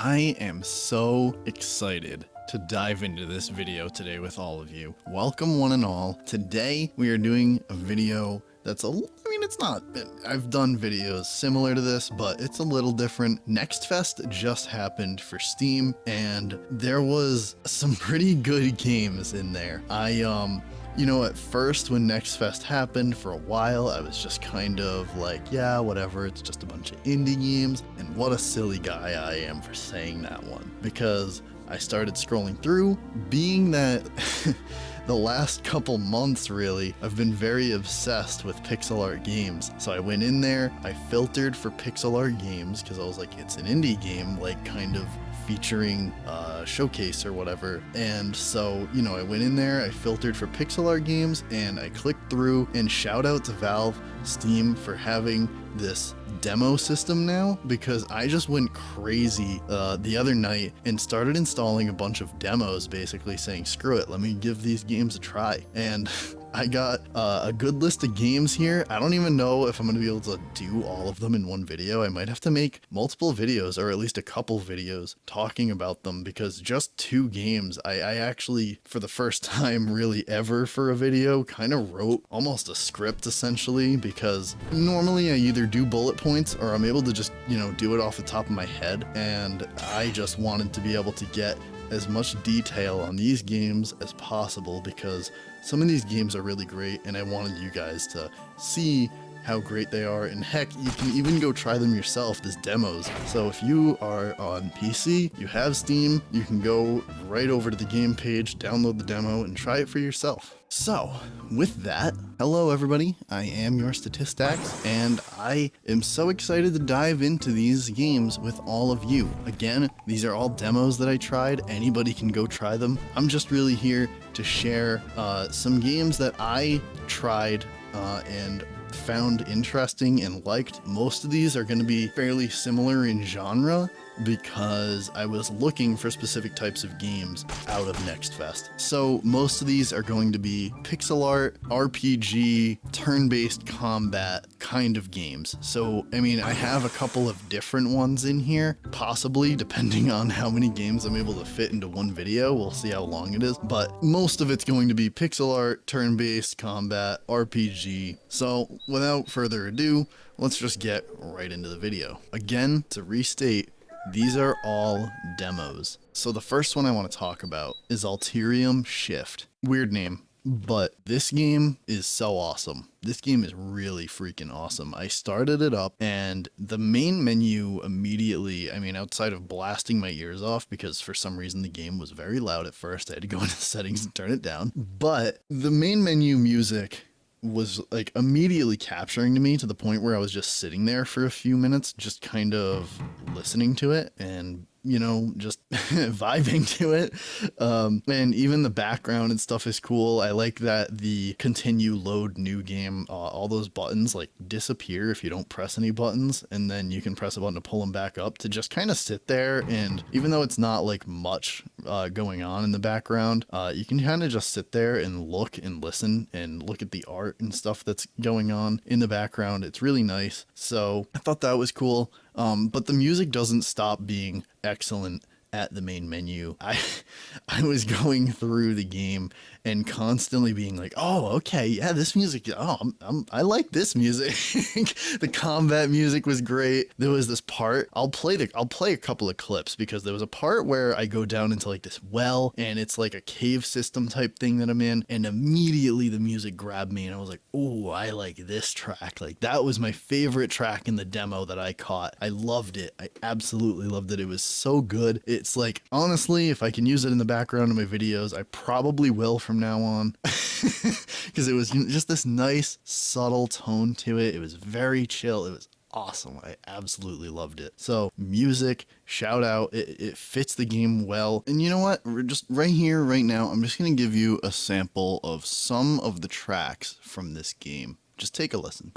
I am so excited to dive into this video today with all of you. Welcome one and all. Today we are doing a video that's I've done videos similar to this, but it's a little different. NextFest just happened for Steam, and there was some pretty good games in there. At first when NextFest happened, for a while, I was just kind of like, yeah, whatever, it's just a bunch of indie games. And what a silly guy I am for saying that one, because I started scrolling through, being that the last couple months really, I've been very obsessed with pixel art games. So I went in there, I filtered for pixel art games, because I was like, it's an indie game, like kind of featuring showcase or whatever. And so, I went in there, I filtered for pixel art games, and I clicked through, and shout out to Valve Steam for having this demo system now, because I just went crazy the other night and started installing a bunch of demos, basically saying, screw it, let me give these games a try. And I got a good list of games here. I don't even know if I'm going to be able to do all of them in one video. I might have to make multiple videos, or at least a couple videos talking about them, because just 2 games, I actually, for the first time really ever for a video, kind of wrote almost a script essentially, because normally I either do bullet points or I'm able to just, do it off the top of my head. And I just wanted to be able to get as much detail on these games as possible, because some of these games are really great and I wanted you guys to see how great they are. And heck, you can even go try them yourself, these demos. So if you are on PC, you have Steam, you can go right over to the game page, download the demo, and try it for yourself. So, with that, hello everybody, I am your Statistax, and I am so excited to dive into these games with all of you. Again, these are all demos that I tried, anybody can go try them. I'm just really here to share some games that I tried and found interesting and liked. Most of these are going to be fairly similar in genre, because I was looking for specific types of games out of NextFest. So most of these are going to be pixel art, RPG, turn-based combat kind of games. So, I have a couple of different ones in here, possibly, depending on how many games I'm able to fit into one video. We'll see how long it is, but most of it's going to be pixel art, turn-based combat, RPG. So without further ado, let's just get right into the video. Again, to restate, these are all demos. So the first one I want to talk about is Alterium Shift. Weird name, but this game is so awesome. This game is really freaking awesome. I started it up, and the main menu immediately, outside of blasting my ears off, because for some reason the game was very loud at first, I had to go into the settings and turn it down. But the main menu music was like immediately capturing to me, to the point where I was just sitting there for a few minutes, just kind of listening to it and just vibing to it. And even the background and stuff is cool. I like that the continue, load, new game, all those buttons like disappear if you don't press any buttons, and then you can press a button to pull them back up, to just kind of sit there. And even though it's not like much going on in the background, you can kind of just sit there and look and listen and look at the art and stuff that's going on in the background. It's really nice. So I thought that was cool. But the music doesn't stop being excellent at the main menu. I was going through the game and constantly being like, oh, okay, yeah, this music, I like this music. The combat music was great. There was this part, I'll play a couple of clips, because there was a part where I go down into like this well, and it's like a cave system type thing that I'm in, and immediately the music grabbed me, and I was like, oh, I like this track. Like, that was my favorite track in the demo that I caught. I loved it. I absolutely loved it. It was so good. It's like, honestly, if I can use it in the background of my videos, I probably will from now on, because it was just this nice subtle tone to it. It was very chill. It was awesome. I absolutely loved it. So music, shout out, it fits the game well. And you know what, we're just right here right now, I'm just gonna give you a sample of some of the tracks from this game. Just take a listen.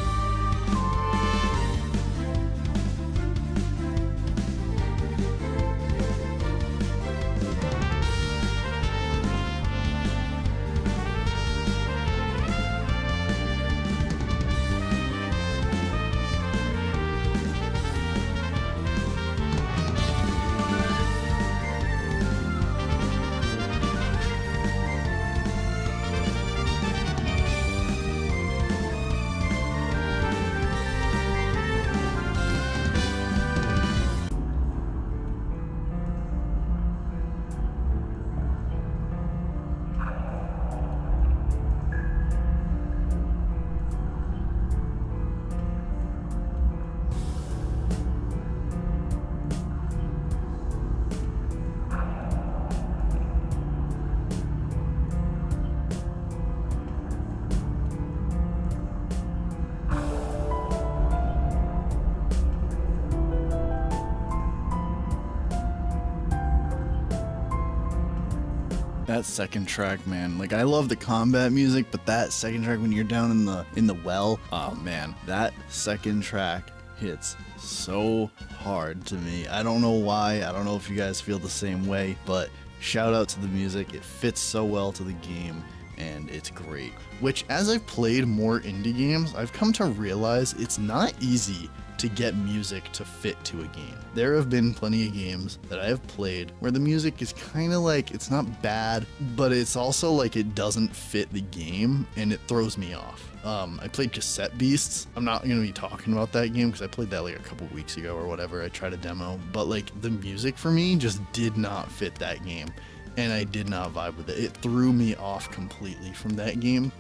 That second track, man, like I love the combat music, but that second track when you're down in the well, oh man, that second track hits so hard to me. I don't know why. I don't know if you guys feel the same way, but shout out to the music. It fits so well to the game and it's great. Which, as I've played more indie games, I've come to realize it's not easy to get music to fit to a game. There have been plenty of games that I have played where the music is kind of like, it's not bad, but it's also like it doesn't fit the game and it throws me off. I played Cassette Beasts. I'm not going to be talking about that game because I played that like a couple weeks ago or whatever. I tried a demo, but like the music for me just did not fit that game and I did not vibe with it. It threw me off completely from that game.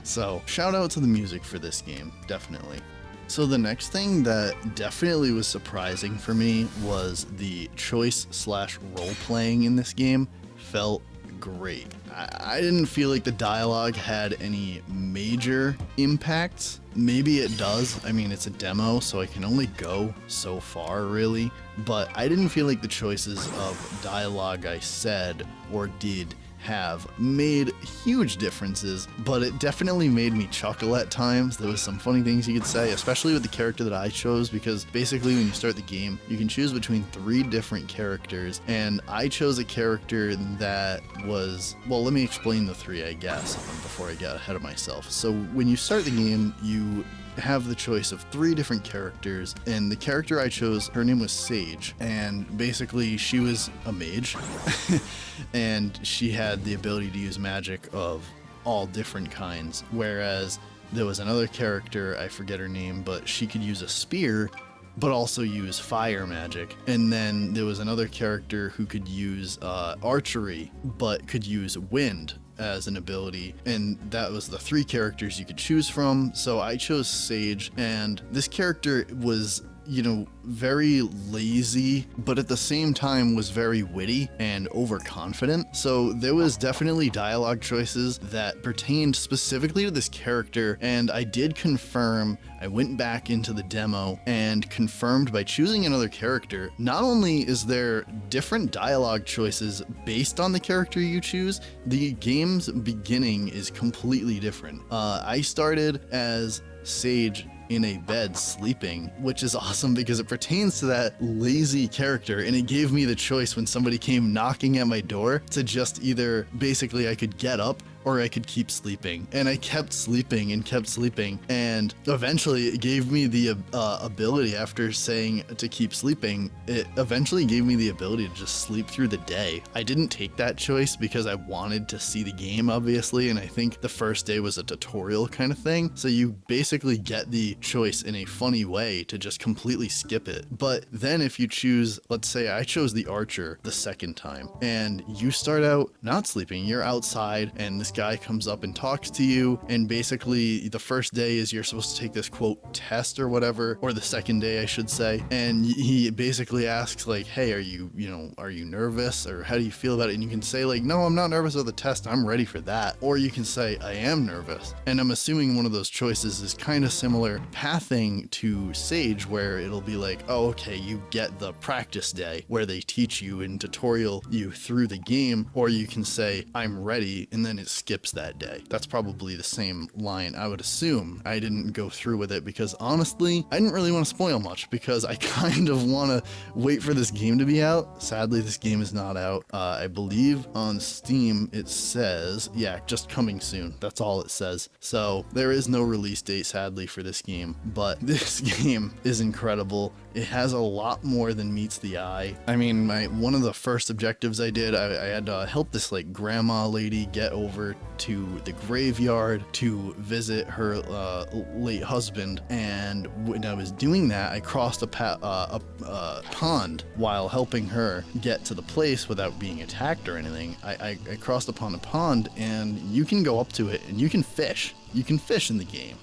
So shout out to the music for this game, definitely. So the next thing that definitely was surprising for me was the choice/role playing in this game felt great. I didn't feel like the dialogue had any major impacts. Maybe it does. I mean, it's a demo, so I can only go so far, really. But I didn't feel like the choices of dialogue I said or did have made huge differences, but it definitely made me chuckle at times. There was some funny things you could say, especially with the character that I chose, because basically when you start the game, you can choose between 3 different characters, and I chose a character that was, well, let me explain the 3, I guess, before I get ahead of myself. So when you start the game, you have the choice of 3 different characters, and the character I chose, her name was Sage, and basically she was a mage and she had the ability to use magic of all different kinds, whereas there was another character, I forget her name, but she could use a spear but also use fire magic. And then there was another character who could use archery but could use wind as an ability, and that was the 3 characters you could choose from. So I chose Sage, and this character was, you know, very lazy, but at the same time was very witty and overconfident. So there was definitely dialogue choices that pertained specifically to this character, and I did confirm. I went back into the demo and confirmed by choosing another character, not only is there different dialogue choices based on the character you choose, the game's beginning is completely different. I started as Sage in a bed sleeping, which is awesome because it pertains to that lazy character, and it gave me the choice when somebody came knocking at my door to just either, basically I could get up or I could keep sleeping. And I kept sleeping and kept sleeping, and eventually it gave me the ability, after saying to keep sleeping, it eventually gave me the ability to just sleep through the day. I didn't take that choice because I wanted to see the game, obviously, and I think the first day was a tutorial kind of thing, so you basically get the choice in a funny way to just completely skip it. But then if you choose, let's say I chose the archer the second time, and you start out not sleeping, you're outside, and this guy comes up and talks to you, and basically the first day is you're supposed to take this quote test or whatever, or the second day I should say, and he basically asks like, hey, are you nervous, or how do you feel about it? And you can say like, no, I'm not nervous about the test, I'm ready for that. Or you can say, I am nervous. And I'm assuming one of those choices is kind of similar pathing to Sage, where it'll be like, oh, okay, you get the practice day where they teach you and tutorial you through the game, or you can say, I'm ready, and then it skips that day. That's probably the same line, I would assume. I didn't go through with it because honestly, I didn't really want to spoil much because I kind of want to wait for this game to be out. Sadly, this game is not out. I believe on Steam it says, yeah, just coming soon. That's all it says. So there is no release date, sadly, for this game, but this game is incredible. It has a lot more than meets the eye. I mean, one of the first objectives I did, I had to help this like grandma lady get over to the graveyard to visit her late husband, and when I was doing that, I crossed a pond while helping her get to the place without being attacked or anything. I crossed upon a pond, and you can go up to it and you can fish. You can fish in the game.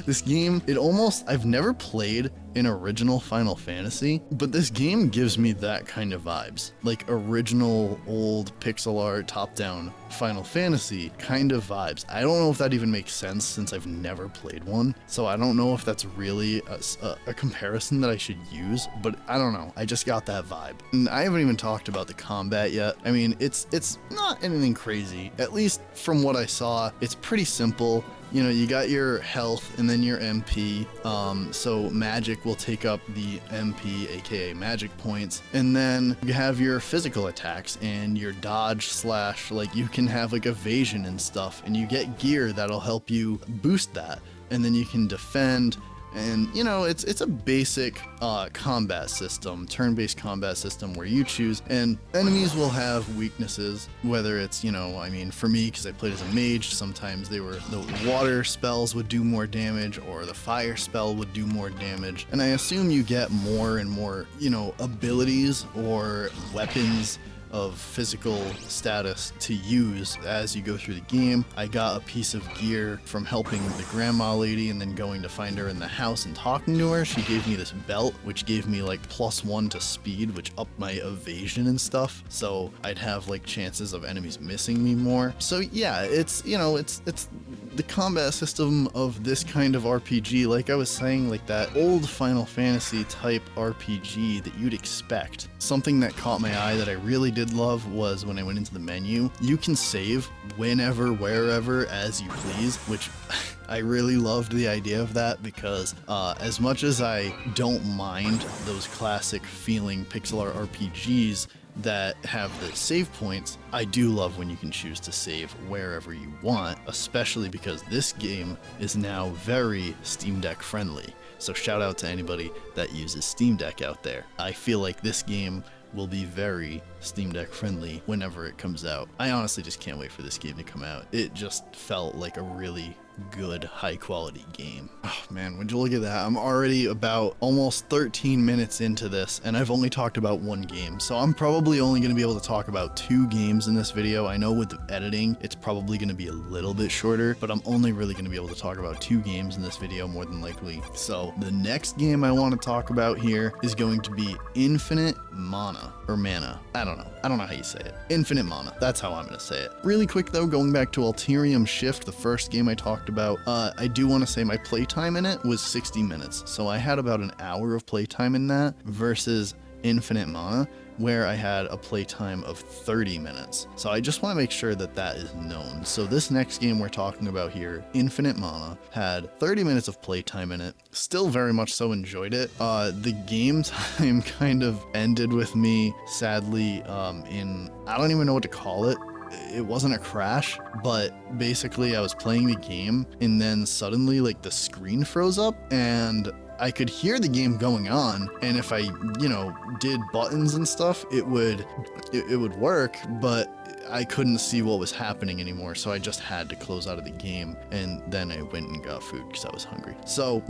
This game, I've never played in original Final Fantasy, but this game gives me that kind of vibes. Like original old pixel art top-down Final Fantasy kind of vibes. I don't know if that even makes sense since I've never played one, so I don't know if that's really a comparison that I should use, but I don't know. I just got that vibe. And I haven't even talked about the combat yet. I mean, it's not anything crazy. At least from what I saw, it's pretty simple. You know, you got your health and then your MP, so magic will take up the MP, aka magic points, and then you have your physical attacks and your dodge slash, like you can have like evasion and stuff, and you get gear that'll help you boost that, and then you can defend. And, you know, it's a basic combat system, turn-based combat system where you choose, and enemies will have weaknesses, whether it's, you know, I mean, for me, because I played as a mage, sometimes the water spells would do more damage, or the fire spell would do more damage, and I assume you get more and more, you know, abilities or weapons of physical status to use as you go through the game. I got a piece of gear from helping the grandma lady and then going to find her in the house and talking to her. She gave me this belt, which gave me like +1 to speed, which upped my evasion and stuff. So I'd have like chances of enemies missing me more. So yeah, it's, you know, it's the combat system of this kind of RPG, like I was saying, like that old Final Fantasy type RPG that you'd expect. Something that caught my eye that I really did love was when I went into the menu, you can save whenever, wherever, as you please, which I really loved the idea of that, because as much as I don't mind those classic feeling pixel art RPGs that have the save points, I do love when you can choose to save wherever you want, especially because this game is now very Steam Deck friendly. So shout out to anybody that uses Steam Deck out there. I feel like this game will be very Steam Deck friendly whenever it comes out. I honestly just can't wait for this game to come out. It just felt like a really good, high quality game. Oh man, would you look at that? I'm already about almost 13 minutes into this, and I've only talked about one game, so I'm probably only going to be able to talk about 2 games in this video. I know with the editing, it's probably going to be a little bit shorter, but I'm only really going to be able to talk about 2 games in this video, more than likely. So the next game I want to talk about here is going to be Infinite Mana, or Mana. I don't know how you say it. Infinite Mana, that's how I'm going to say it. Really quick though, going back to Ulterium Shift, the first game I talked about, I do want to say my playtime in it was 60 minutes. So I had about an hour of playtime in that versus Infinite Mana, where I had a playtime of 30 minutes. So I just want to make sure that that is known. So this next game we're talking about here, Infinite Mana, had 30 minutes of playtime in it. Still very much so enjoyed it. The game time kind of ended with me, sadly, in, I don't even know what to call it. It wasn't a crash, but basically I was playing the game and then suddenly like the screen froze up and I could hear the game going on, and if I, you know, did buttons and stuff, it would work, but I couldn't see what was happening anymore, so I just had to close out of the game, and then I went and got food because I was hungry. So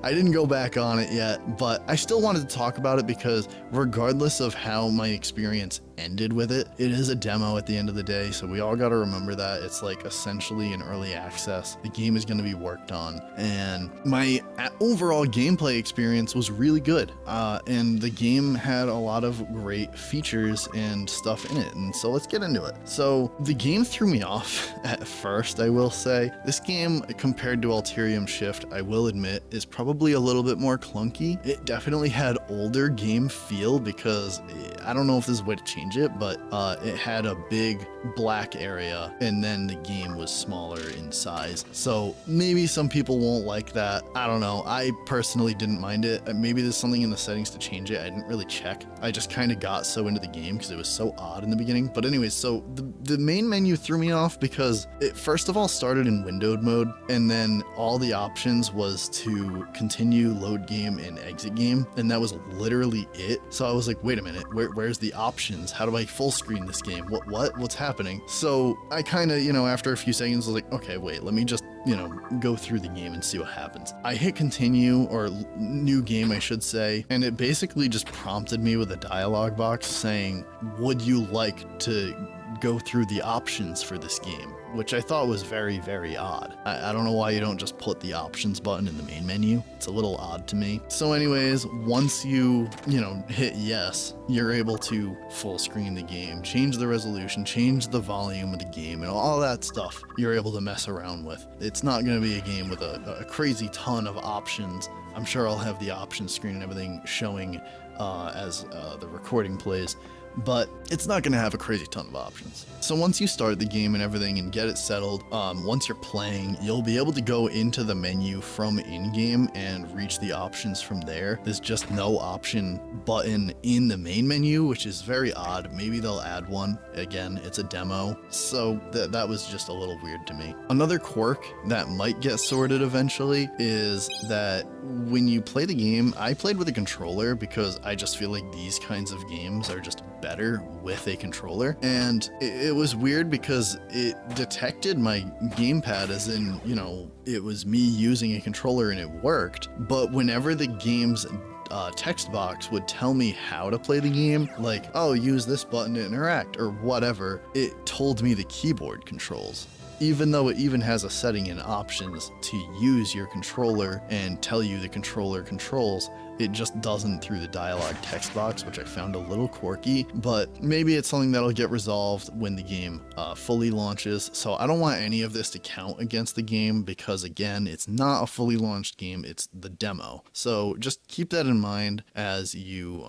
I didn't go back on it yet, but I still wanted to talk about it because regardless of how my experience ended with it, it is a demo at the end of the day, so we all got to remember that. It's like essentially an early access. The game is going to be worked on, and my overall gameplay experience was really good, and the game had a lot of great features and stuff in it, and so let's get into it. So the game threw me off at first, I will say. This game, compared to Ulterium Shift, I will admit, is probably a little bit more clunky. It definitely had older game feel because I don't know if there's a way to change it, but it had a big black area and then the game was smaller in size. So maybe some people won't like that. I don't know. I personally didn't mind it. Maybe there's something in the settings to change it. I didn't really check. I just kind of got so into the game because it was so odd in the beginning. But anyways, so the main menu threw me off because it first of all started in windowed mode, and then all the options was to continue, load game, and exit game, and that was literally it. So I was like, wait a minute, where's the options? How do I full screen this game? What's happening? So I kind of, you know, after a few seconds was like, okay, wait, let me just, you know, go through the game and see what happens. I hit continue, or new game I should say, and it basically just prompted me with a dialogue box saying, would you like to go through the options for this game, which I thought was very, very odd. I don't know why you don't just put the options button in the main menu. It's a little odd to me. So anyways, once you hit yes, you're able to full screen the game, change the resolution, change the volume of the game, and all that stuff you're able to mess around with. It's not going to be a game with a crazy ton of options. I'm sure I'll have the options screen and everything showing as the recording plays, but it's not going to have a crazy ton of options. So once you start the game and everything and get it settled, once you're playing, you'll be able to go into the menu from in-game and reach the options from there. There's just no option button in the main menu, which is very odd. Maybe they'll add one. Again, it's a demo, so that was just a little weird to me. Another quirk that might get sorted eventually is that when you play the game, I played with a controller because I just feel like these kinds of games are just better with a controller, and it was weird because it detected my gamepad as in, it was me using a controller and it worked, but whenever the game's text box would tell me how to play the game, like, oh, use this button to interact or whatever, it told me the keyboard controls. Even though it even has a setting in options to use your controller and tell you the controller controls, it just doesn't through the dialogue text box, which I found a little quirky, but maybe it's something that'll get resolved when the game fully launches. So I don't want any of this to count against the game because, again, it's not a fully launched game, it's the demo. So just keep that in mind as you,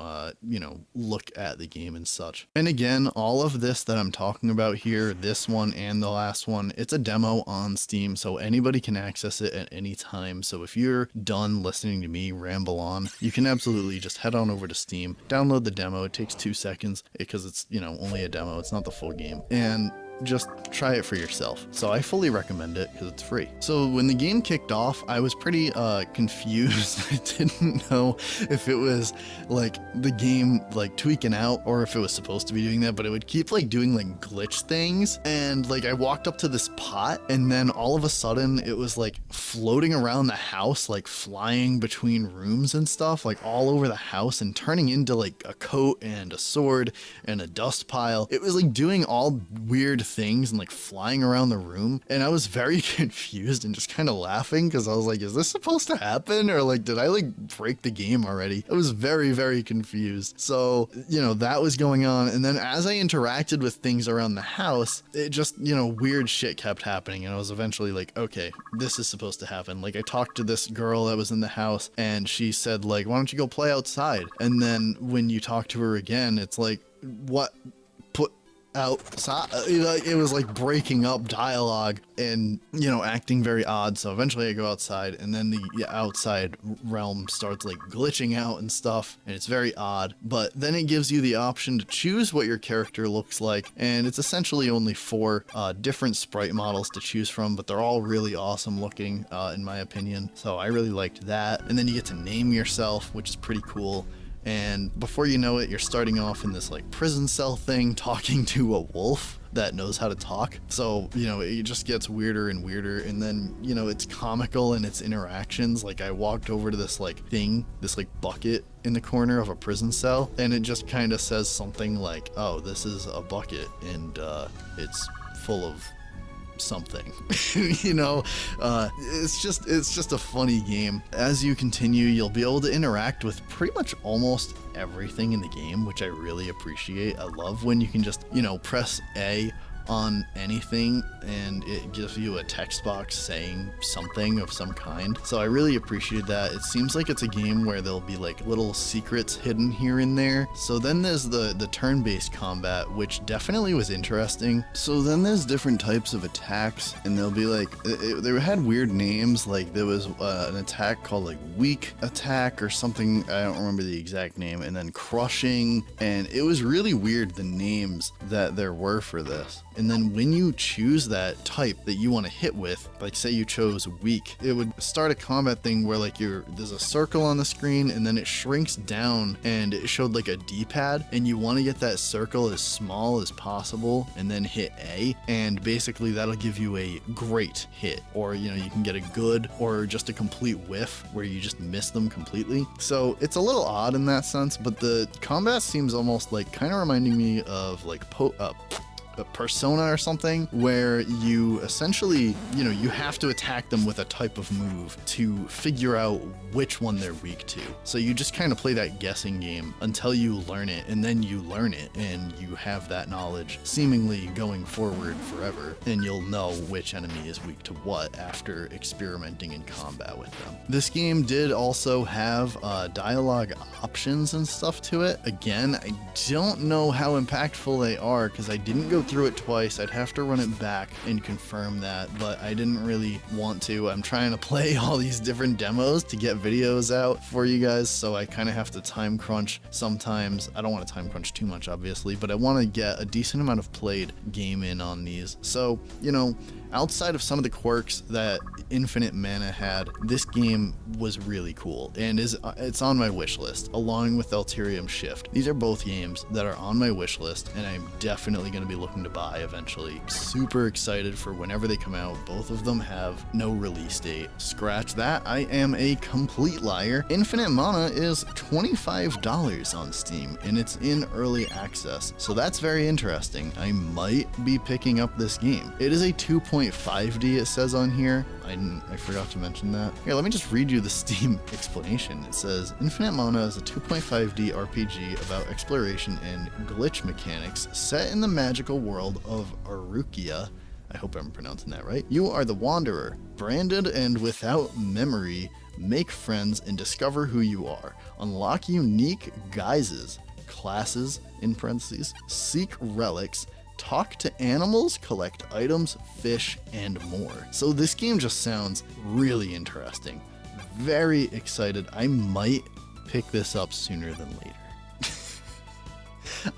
look at the game and such. And again, all of this that I'm talking about here, this one and the last one, it's a demo on Steam, so anybody can access it at any time. So if you're done listening to me ramble on, you can absolutely just head on over to Steam, download the demo. It takes 2 seconds because it's, only a demo. It's not the full game. And just try it for yourself. So I fully recommend it because it's free. So when the game kicked off, I was pretty confused. I didn't know if it was like the game like tweaking out or if it was supposed to be doing that, but it would keep like doing like glitch things. And like I walked up to this pot and then all of a sudden it was like floating around the house, like flying between rooms and stuff, like all over the house and turning into like a coat and a sword and a dust pile. It was like doing all weird things and like flying around the room, and I was very confused and just kind of laughing because I was like, is this supposed to happen, or like did I like break the game already? I was very, very confused. So that was going on, and then as I interacted with things around the house, it just weird shit kept happening, and I was eventually like, okay, this is supposed to happen. Like I talked to this girl that was in the house and she said like, why don't you go play outside? And then when you talk to her again, it's like, what? Outside, it was like breaking up dialogue and acting very odd. So eventually I go outside, and then the outside realm starts like glitching out and stuff, and it's very odd. But then it gives you the option to choose what your character looks like, and it's essentially only 4 different sprite models to choose from, but they're all really awesome looking in my opinion. So I really liked that. And then you get to name yourself, which is pretty cool. And before you know it, you're starting off in this like prison cell thing, talking to a wolf that knows how to talk. So, it just gets weirder and weirder. And then, it's comical in its interactions. Like I walked over to this like thing, this like bucket in the corner of a prison cell, and it just kind of says something like, oh, this is a bucket and it's full of something. It's just a funny game. As you continue, you'll be able to interact with pretty much almost everything in the game, which I really appreciate. I love when you can just press A on anything and it gives you a text box saying something of some kind. So I really appreciated that. It seems like it's a game where there'll be like little secrets hidden here and there. So then there's the turn-based combat, which definitely was interesting. So then there's different types of attacks, and they'll be like, they had weird names. Like there was an attack called like weak attack or something. I don't remember the exact name. And then crushing, and it was really weird the names that there were for this. And then when you choose that type that you want to hit with, like say you chose weak, it would start a combat thing where like there's a circle on the screen and then it shrinks down and it showed like a D-pad, and you want to get that circle as small as possible and then hit A, and basically that'll give you a great hit, or you can get a good or just a complete whiff where you just miss them completely. So it's a little odd in that sense, but the combat seems almost like kind of reminding me of like a persona or something, where you essentially, you know, you have to attack them with a type of move to figure out which one they're weak to. So you just kind of play that guessing game until you learn it, and then you learn it and you have that knowledge seemingly going forward forever, and you'll know which enemy is weak to what after experimenting in combat with them. This game did also have dialogue options and stuff to it. Again, I don't know how impactful they are because I didn't go through it twice. I'd have to run it back and confirm that, but I didn't really want to. I'm trying to play all these different demos to get videos out for you guys, so I kind of have to time crunch sometimes. I don't want to time crunch too much, obviously, but I want to get a decent amount of played game in on these. So, you know, outside of some of the quirks that Infinite Mana had, this game was really cool and it's on my wish list along with Elterium Shift. These are both games that are on my wish list and I'm definitely going to be looking to buy eventually. Super excited for whenever they come out. Both of them have no release date. Scratch that, I am a complete liar. Infinite Mana is $25 on Steam and it's in early access, so that's very interesting. I might be picking up this game. It is a 2.5D, it says on here. I forgot to mention that. Here, let me just read you the Steam explanation. It says, Infinite Mana is a 2.5D RPG about exploration and glitch mechanics set in the magical world of Arukia. I hope I'm pronouncing that right. You are the wanderer, branded and without memory. Make friends and discover who you are. Unlock unique guises, classes, in parentheses, seek relics, talk to animals, collect items, fish, and more. So this game just sounds really interesting. Very excited. I might pick this up sooner than later.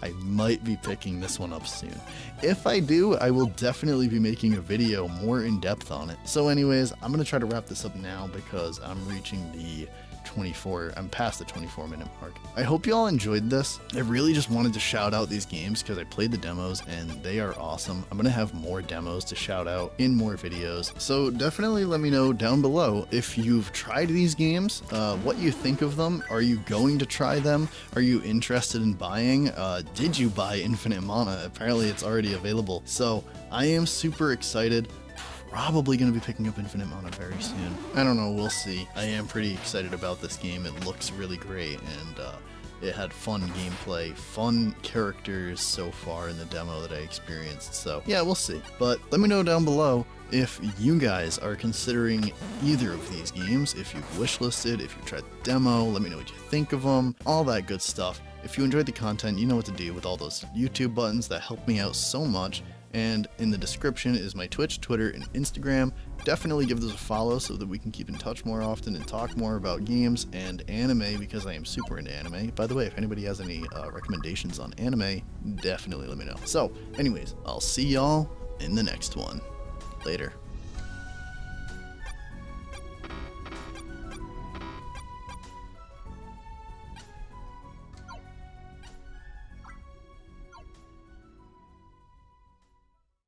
I might be picking this one up soon. If I do, I will definitely be making a video more in depth on it. So anyways, I'm going to try to wrap this up now because I'm reaching the I'm past the 24-minute mark. I hope you all enjoyed this. I really just wanted to shout out these games because I played the demos and they are awesome. I'm gonna have more demos to shout out in more videos. So definitely let me know down below if you've tried these games, what you think of them. Are you going to try them? Are you interested in buying? Did you buy Infinite Mana? Apparently it's already available. So I am super excited. Probably going to be picking up Infinite Mana very soon. I don't know, we'll see. I am pretty excited about this game. It looks really great and it had fun gameplay, fun characters so far in the demo that I experienced. So yeah, we'll see. But let me know down below if you guys are considering either of these games, if you've wishlisted, if you've tried the demo, let me know what you think of them, all that good stuff. If you enjoyed the content, you know what to do with all those YouTube buttons that help me out so much. And in the description is my Twitch, Twitter, and Instagram. Definitely give those a follow so that we can keep in touch more often and talk more about games and anime because I am super into anime. By the way, if anybody has any recommendations on anime, definitely let me know. So anyways, I'll see y'all in the next one. Later.